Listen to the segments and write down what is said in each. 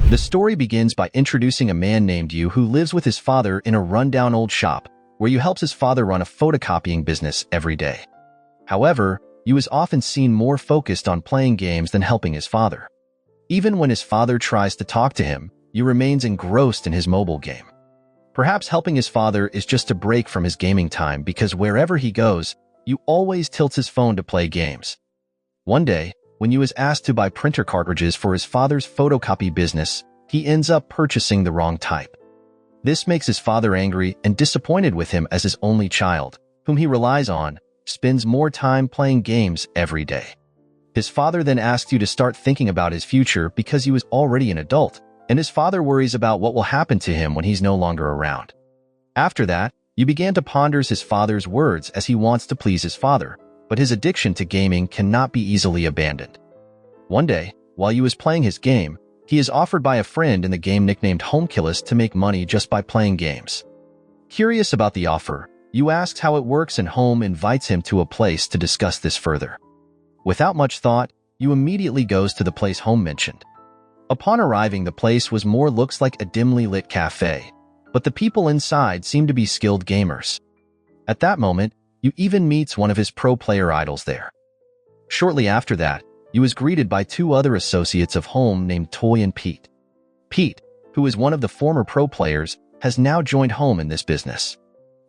The story begins by introducing a man named Yu who lives with his father in a rundown old shop, where Yu helps his father run a photocopying business every day. However, Yu is often seen more focused on playing games than helping his father. Even when his father tries to talk to him, Yu remains engrossed in his mobile game. Perhaps helping his father is just a break from his gaming time because wherever he goes, Yu always tilts his phone to play games. One day, when Yu is asked to buy printer cartridges for his father's photocopy business, he ends up purchasing the wrong type. This makes his father angry and disappointed with him as his only child, whom he relies on, spends more time playing games every day. His father then asks Yu to start thinking about his future because he was already an adult, and his father worries about what will happen to him when he's no longer around. After that, Yu began to ponder his father's words as he wants to please his father, but his addiction to gaming cannot be easily abandoned. One day, while Yu is playing his game, he is offered by a friend in the game nicknamed Homekillis to make money just by playing games. Curious about the offer, Yu asks how it works and Home invites him to a place to discuss this further. Without much thought, Yu immediately goes to the place Home mentioned. Upon arriving, the place looks like a dimly lit cafe, but the people inside seem to be skilled gamers. At that moment, Yu even meets one of his pro player idols there. Shortly after that, Yu is greeted by two other associates of Home named Toy and Pete. Pete, who is one of the former pro players, has now joined Home in this business.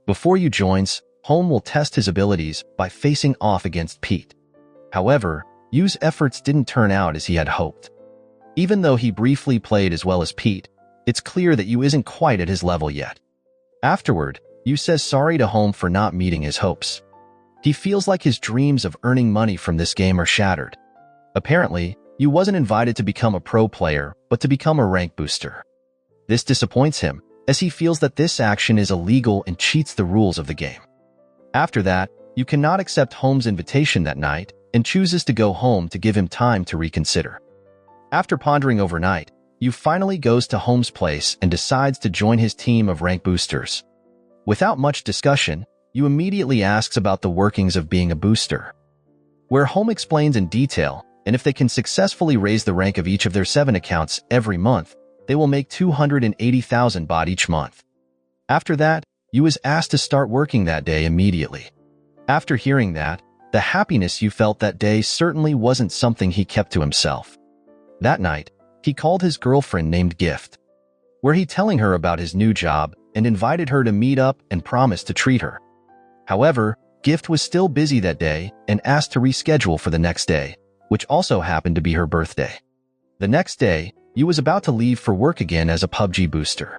Before Yu joins, Home will test his abilities by facing off against Pete. However, Yu's efforts didn't turn out as he had hoped. Even though he briefly played as well as Pete, it's clear that Yu isn't quite at his level yet. Afterward, Yu says sorry to Home for not meeting his hopes. He feels like his dreams of earning money from this game are shattered. Apparently, Yu wasn't invited to become a pro player, but to become a rank booster. This disappoints him, as he feels that this action is illegal and cheats the rules of the game. After that, Yu cannot accept Home's invitation that night and chooses to go home to give him time to reconsider. After pondering overnight, Yu finally goes to Home's place and decides to join his team of rank boosters. Without much discussion, Yu immediately asks about the workings of being a booster, where Home explains in detail, and if they can successfully raise the rank of each of their 7 accounts every month, they will make 280,000 baht each month. After that, Yu is asked to start working that day immediately. After hearing that, the happiness Yu felt that day certainly wasn't something he kept to himself. That night, he called his girlfriend named Gift, where he telling her about his new job and invited her to meet up and promised to treat her. However, Gift was still busy that day and asked to reschedule for the next day, which also happened to be her birthday. The next day, Yu was about to leave for work again as a PUBG booster.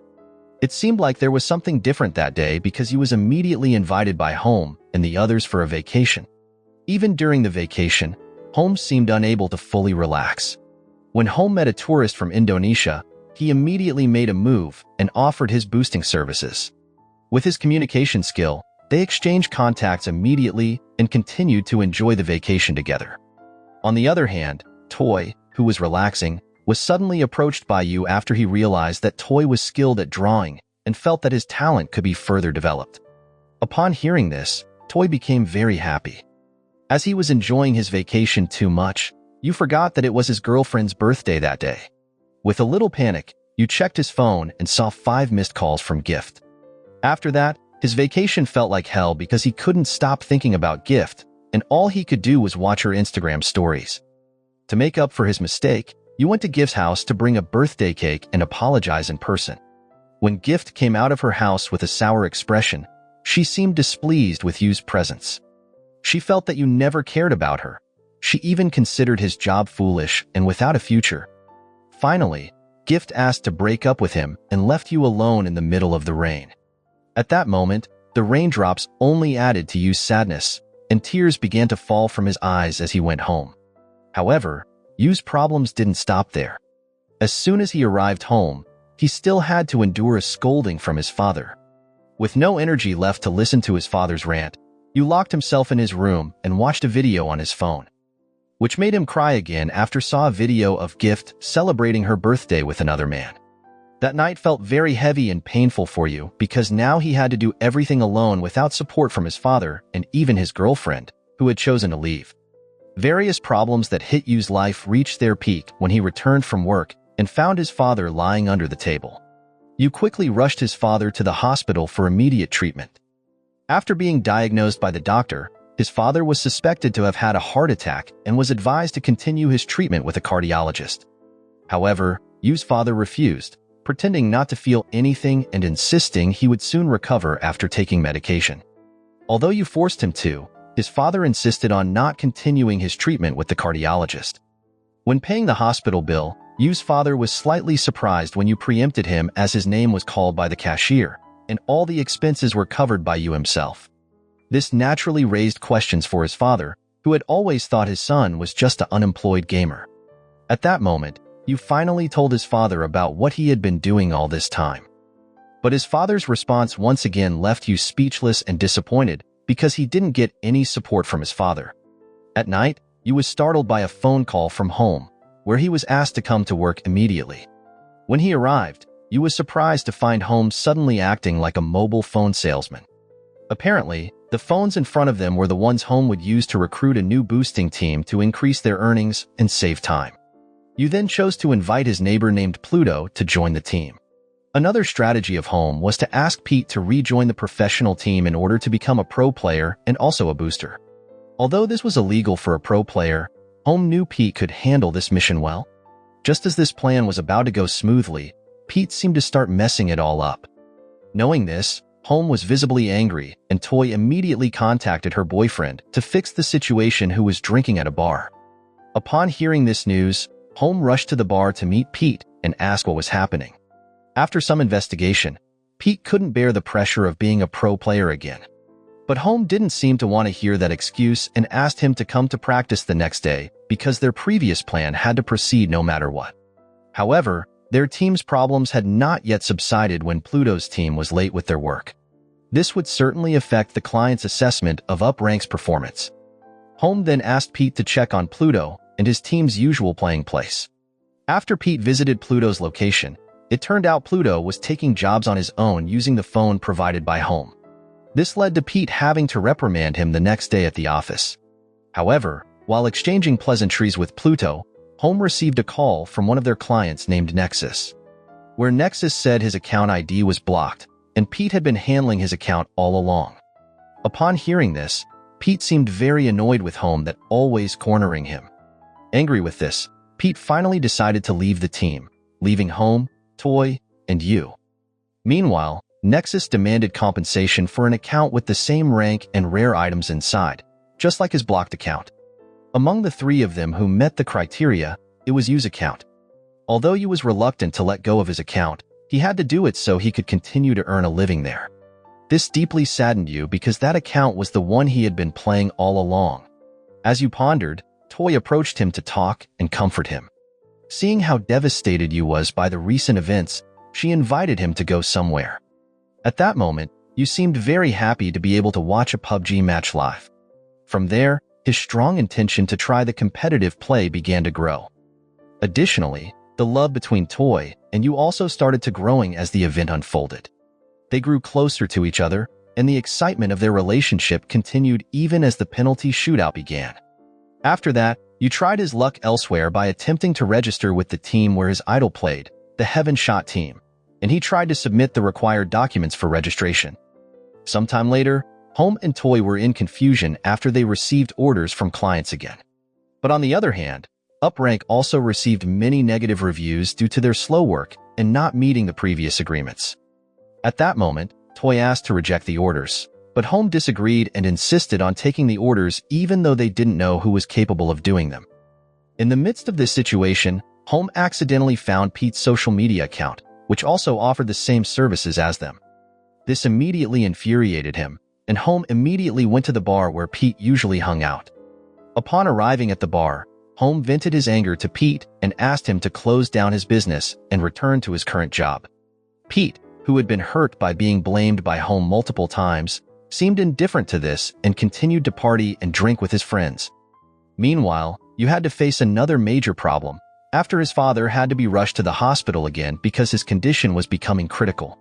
It seemed like there was something different that day because he was immediately invited by Home and the others for a vacation. Even during the vacation, Home seemed unable to fully relax. When Home met a tourist from Indonesia, he immediately made a move and offered his boosting services. With his communication skill, they exchanged contacts immediately and continued to enjoy the vacation together. On the other hand, Toy, who was relaxing, was suddenly approached by Yu after he realized that Toy was skilled at drawing and felt that his talent could be further developed. Upon hearing this, Toy became very happy. As he was enjoying his vacation too much, Yu forgot that it was his girlfriend's birthday that day. With a little panic, Yu checked his phone and saw 5 missed calls from Gift. After that, his vacation felt like hell because he couldn't stop thinking about Gift, and all he could do was watch her Instagram stories. To make up for his mistake, Yu went to Gift's house to bring a birthday cake and apologize in person. When Gift came out of her house with a sour expression, she seemed displeased with Yu's presence. She felt that Yu never cared about her. She even considered his job foolish and without a future. Finally, Gift asked to break up with him and left Yu alone in the middle of the rain. At that moment, the raindrops only added to Yu's sadness, and tears began to fall from his eyes as he went home. However, Yu's problems didn't stop there. As soon as he arrived home, he still had to endure a scolding from his father. With no energy left to listen to his father's rant, Yu locked himself in his room and watched a video on his phone, which made him cry again after saw a video of Gift celebrating her birthday with another man. That night felt very heavy and painful for Yu because now he had to do everything alone without support from his father and even his girlfriend, who had chosen to leave. Various problems that hit Yu's life reached their peak when he returned from work and found his father lying under the table. You quickly rushed his father to the hospital for immediate treatment. After being diagnosed by the doctor, his father was suspected to have had a heart attack and was advised to continue his treatment with a cardiologist. However, Yu's father refused, pretending not to feel anything and insisting he would soon recover after taking medication. Although Yu forced him to, his father insisted on not continuing his treatment with the cardiologist. When paying the hospital bill, Yu's father was slightly surprised when Yu preempted him as his name was called by the cashier, and all the expenses were covered by Yu himself. This naturally raised questions for his father, who had always thought his son was just an unemployed gamer. At that moment, Yu finally told his father about what he had been doing all this time. But his father's response once again left Yu speechless and disappointed because he didn't get any support from his father. At night, Yu was startled by a phone call from home, where he was asked to come to work immediately. When he arrived, Yu was surprised to find Home suddenly acting like a mobile phone salesman. Apparently, the phones in front of them were the ones Home would use to recruit a new boosting team to increase their earnings and save time. Yu then chose to invite his neighbor named Pluto to join the team. Another strategy of Home was to ask Pete to rejoin the professional team in order to become a pro player and also a booster. Although this was illegal for a pro player, Home knew Pete could handle this mission well. Just as this plan was about to go smoothly, Pete seemed to start messing it all up. Knowing this, Home was visibly angry, and Toy immediately contacted her boyfriend to fix the situation, who was drinking at a bar. Upon hearing this news, Home rushed to the bar to meet Pete and ask what was happening. After some investigation, Pete couldn't bear the pressure of being a pro player again. But Home didn't seem to want to hear that excuse and asked him to come to practice the next day because their previous plan had to proceed no matter what. However, their team's problems had not yet subsided when Pluto's team was late with their work. This would certainly affect the client's assessment of Uprank's performance. Home then asked Pete to check on Pluto and his team's usual playing place. After Pete visited Pluto's location, it turned out Pluto was taking jobs on his own using the phone provided by Home. This led to Pete having to reprimand him the next day at the office. However, while exchanging pleasantries with Pluto, Home received a call from one of their clients named Nexus, where Nexus said his account ID was blocked, and Pete had been handling his account all along. Upon hearing this, Pete seemed very annoyed with Home that always cornering him. Angry with this, Pete finally decided to leave the team, leaving Home, Toy, and Yu. Meanwhile, Nexus demanded compensation for an account with the same rank and rare items inside, just like his blocked account. Among the three of them who met the criteria, it was Yu's account. Although Yu was reluctant to let go of his account, he had to do it so he could continue to earn a living there. This deeply saddened Yu because that account was the one he had been playing all along. As Yu pondered, Toy approached him to talk and comfort him. Seeing how devastated Yu was by the recent events, she invited him to go somewhere. At that moment, Yu seemed very happy to be able to watch a PUBG match live. From there, his strong intention to try the competitive play began to grow. Additionally, the love between Toy and Yu also started to growing as the event unfolded. They grew closer to each other, and the excitement of their relationship continued even as the penalty shootout began. After that, Yu tried his luck elsewhere by attempting to register with the team where his idol played, the Heaven Shot team, and he tried to submit the required documents for registration. Sometime later, Home and Toy were in confusion after they received orders from clients again. But on the other hand, Uprank also received many negative reviews due to their slow work and not meeting the previous agreements. At that moment, Toy asked to reject the orders, but Home disagreed and insisted on taking the orders even though they didn't know who was capable of doing them. In the midst of this situation, Home accidentally found Pete's social media account, which also offered the same services as them. This immediately infuriated him, and Home immediately went to the bar where Pete usually hung out. Upon arriving at the bar, Home vented his anger to Pete and asked him to close down his business and return to his current job. Pete, who had been hurt by being blamed by Home multiple times, seemed indifferent to this and continued to party and drink with his friends. Meanwhile, Yu had to face another major problem after his father had to be rushed to the hospital again because his condition was becoming critical.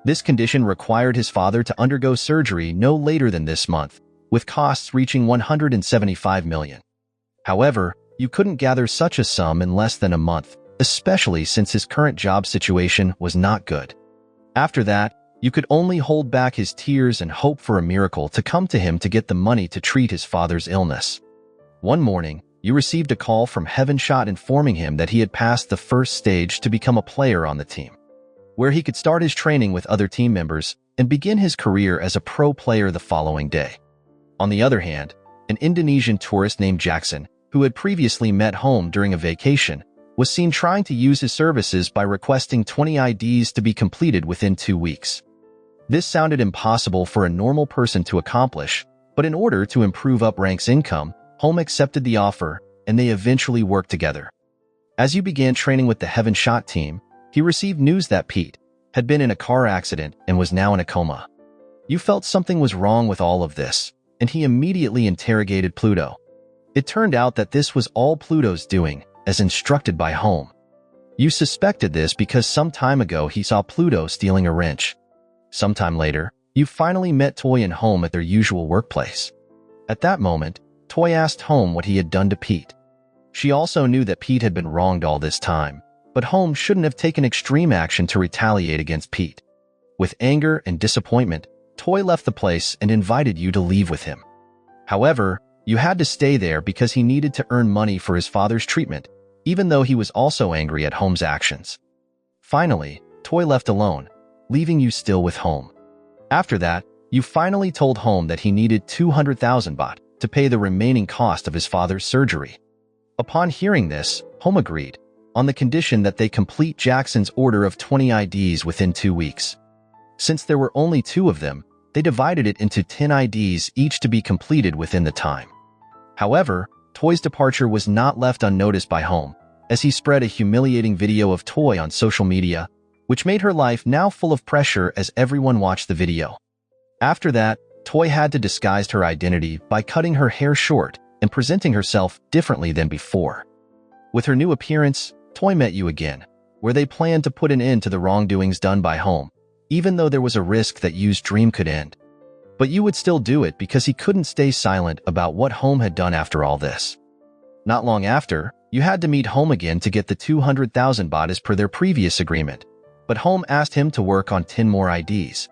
This condition required his father to undergo surgery no later than this month, with costs reaching 175 million. However, you couldn't gather such a sum in less than a month, especially since his current job situation was not good. After that, you could only hold back his tears and hope for a miracle to come to him to get the money to treat his father's illness. One morning, you received a call from Heavenshot informing him that he had passed the first stage to become a player on the team, where he could start his training with other team members and begin his career as a pro player the following day. On the other hand, an Indonesian tourist named Jackson, who had previously met Home during a vacation, was seen trying to use his services by requesting 20 IDs to be completed within 2 weeks. This sounded impossible for a normal person to accomplish, but in order to improve Uprank's income, Home accepted the offer, and they eventually worked together. As you began training with the Heavenshot team, he received news that Pete had been in a car accident and was now in a coma. You felt something was wrong with all of this, and he immediately interrogated Pluto. It turned out that this was all Pluto's doing, as instructed by Home. You suspected this because some time ago he saw Pluto stealing a wrench. Sometime later, you finally met Toy and Home at their usual workplace. At that moment, Toy asked Home what he had done to Pete. She also knew that Pete had been wronged all this time, but Home shouldn't have taken extreme action to retaliate against Pete. With anger and disappointment, Toy left the place and invited you to leave with him. However, you had to stay there because he needed to earn money for his father's treatment, even though he was also angry at Home's actions. Finally, Toy left alone, leaving you still with Home. After that, you finally told Home that he needed 200,000 baht to pay the remaining cost of his father's surgery. Upon hearing this, Home agreed, on the condition that they complete Jackson's order of 20 IDs within 2 weeks. Since there were only 2 of them, they divided it into 10 IDs each to be completed within the time. However, Toy's departure was not left unnoticed by Home, as he spread a humiliating video of Toy on social media, which made her life now full of pressure as everyone watched the video. After that, Toy had to disguise her identity by cutting her hair short and presenting herself differently than before. With her new appearance, Toy met you again, where they planned to put an end to the wrongdoings done by Home, even though there was a risk that Yu's dream could end. But you would still do it because he couldn't stay silent about what Home had done after all this. Not long after, you had to meet Home again to get the 200,000 baht as per their previous agreement, but Home asked him to work on 10 more IDs.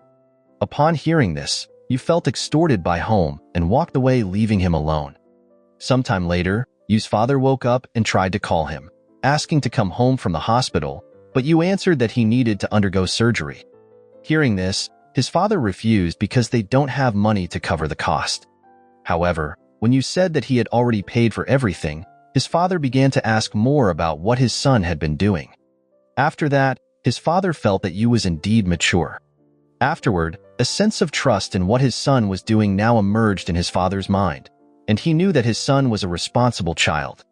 Upon hearing this, you felt extorted by Home and walked away, leaving him alone. Sometime later, Yu's father woke up and tried to call him, asking to come home from the hospital, but you answered that he needed to undergo surgery. Hearing this, his father refused because they don't have money to cover the cost. However, when you said that he had already paid for everything, his father began to ask more about what his son had been doing. After that, his father felt that you was indeed mature. Afterward, a sense of trust in what his son was doing now emerged in his father's mind, and he knew that his son was a responsible child.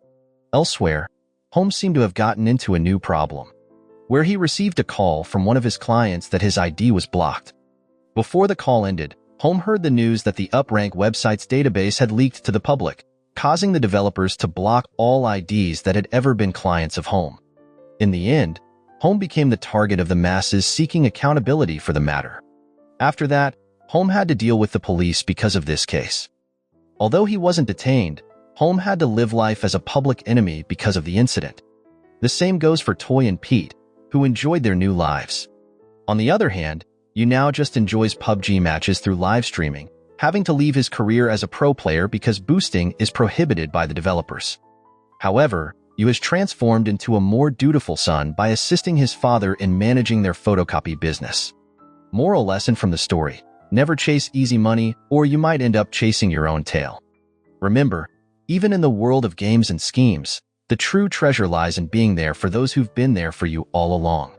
Elsewhere, Home seemed to have gotten into a new problem, where he received a call from one of his clients that his ID was blocked. Before the call ended, Home heard the news that the Uprank website's database had leaked to the public, causing the developers to block all IDs that had ever been clients of Home. In the end, Home became the target of the masses seeking accountability for the matter. After that, Home had to deal with the police because of this case. Although he wasn't detained, Home had to live life as a public enemy because of the incident. The same goes for Toy and Pete, who enjoyed their new lives. On the other hand, Yu now just enjoys PUBG matches through live streaming, having to leave his career as a pro player because boosting is prohibited by the developers. However, Yu has transformed into a more dutiful son by assisting his father in managing their photocopy business. Moral lesson from the story: never chase easy money, or you might end up chasing your own tail. Remember, even in the world of games and schemes, the true treasure lies in being there for those who've been there for you all along.